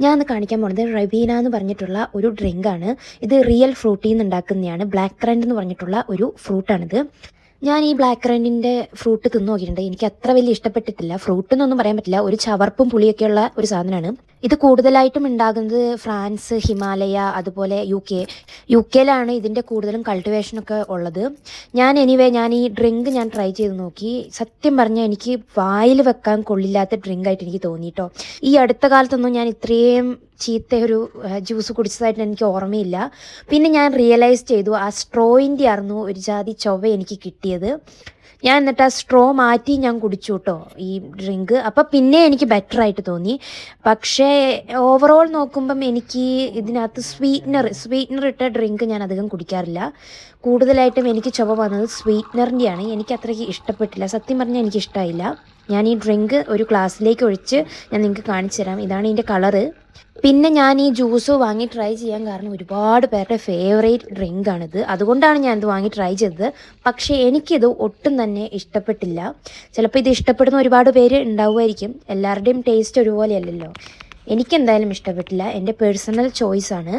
ഞാൻ ഇന്ന് കാണിക്കാൻ പോകുന്നത് റബീന എന്ന് പറഞ്ഞിട്ടുള്ള ഒരു ഡ്രിങ്കാണ്. ഇത് റിയൽ ഫ്രൂട്ടിൽ നിന്ന് ഉണ്ടാക്കുന്നതാണ്. ബ്ലാക്ക് കറന്റ് എന്ന് പറഞ്ഞിട്ടുള്ള ഒരു ഫ്രൂട്ടാണിത്. ഞാൻ ഈ ബ്ലാക്ക് കറന്റിൻ്റെ ഫ്രൂട്ട് തിന്ന് നോക്കിയിട്ടുണ്ട്. എനിക്ക് അത്ര വലിയ ഇഷ്ടപ്പെട്ടിട്ടില്ല. ഫ്രൂട്ട് എന്നൊന്നും പറയാൻ പറ്റില്ല, ഒരു ചവർപ്പും പുളിയൊക്കെയുള്ള ഒരു സാധനമാണ്. ഇത് കൂടുതലായിട്ടും ഉണ്ടാകുന്നത് ഫ്രാൻസ്, ഹിമാലയ, അതുപോലെ യു കെയിലാണ് ഇതിൻ്റെ കൂടുതലും കൾട്ടിവേഷനൊക്കെ ഉള്ളത്. ഞാൻ ഈ ഡ്രിങ്ക് ട്രൈ ചെയ്ത് നോക്കി. സത്യം പറഞ്ഞാൽ എനിക്ക് വായിൽ വെക്കാൻ കൊള്ളില്ലാത്ത ഡ്രിങ്കായിട്ട് എനിക്ക് തോന്നിയിട്ടോ. ഈ അടുത്ത കാലത്തൊന്നും ഞാൻ ഇത്രയും ചീത്ത ഒരു ജ്യൂസ് കുടിച്ചതായിട്ട് എനിക്ക് ഓർമ്മയില്ല. പിന്നെ ഞാൻ റിയലൈസ് ചെയ്തു ആ സ്ട്രോയിൻ്റെ ആയിരുന്നു ഒരു ജാതി ചൊവ്വ എനിക്ക് കിട്ടിയത്. എന്നിട്ട് ആ സ്ട്രോ മാറ്റി ഞാൻ കുടിച്ചു കേട്ടോ ഈ ഡ്രിങ്ക്. അപ്പോൾ പിന്നെ എനിക്ക് ബെറ്റർ ആയിട്ട് തോന്നി. പക്ഷേ ഓവറോൾ നോക്കുമ്പം എനിക്ക് ഇതിനകത്ത് സ്വീറ്റ്നർ ഇട്ട ഡ്രിങ്ക് ഞാൻ അധികം കുടിക്കാറില്ല. കൂടുതലായിട്ടും എനിക്ക് ചുവ വന്നത് സ്വീറ്റ്നറിൻ്റെയാണ്. എനിക്ക് അത്രയ്ക്ക് ഇഷ്ടപ്പെട്ടില്ല, സത്യം പറഞ്ഞാൽ എനിക്ക് ഇഷ്ടമായില്ല. ഞാൻ ഈ ഡ്രിങ്ക് ഒരു ഗ്ലാസ്സിലേക്ക് ഒഴിച്ച് ഞാൻ നിങ്ങൾക്ക് കാണിച്ചു തരാം. ഇതാണ് ഇതിൻ്റെ കളറ്. പിന്നെ ഞാൻ ഈ ജ്യൂസ് വാങ്ങി ട്രൈ ചെയ്യാൻ കാരണം ഒരുപാട് പേരുടെ ഫേവറേറ്റ് ഡ്രിങ്കാണിത്. അതുകൊണ്ടാണ് ഞാനിത് വാങ്ങി ട്രൈ ചെയ്തത്. പക്ഷേ എനിക്കിത് ഒട്ടും തന്നെ ഇഷ്ടപ്പെട്ടില്ല. ചിലപ്പോൾ ഇത് ഇഷ്ടപ്പെടുന്ന ഒരുപാട് പേര് ഉണ്ടാവുമായിരിക്കും. എല്ലാവരുടെയും ടേസ്റ്റ് ഒരുപോലെയല്ലല്ലോ. എനിക്കെന്തായാലും ഇഷ്ടപ്പെട്ടില്ല. എൻ്റെ പേഴ്സണൽ ചോയ്സാണ്.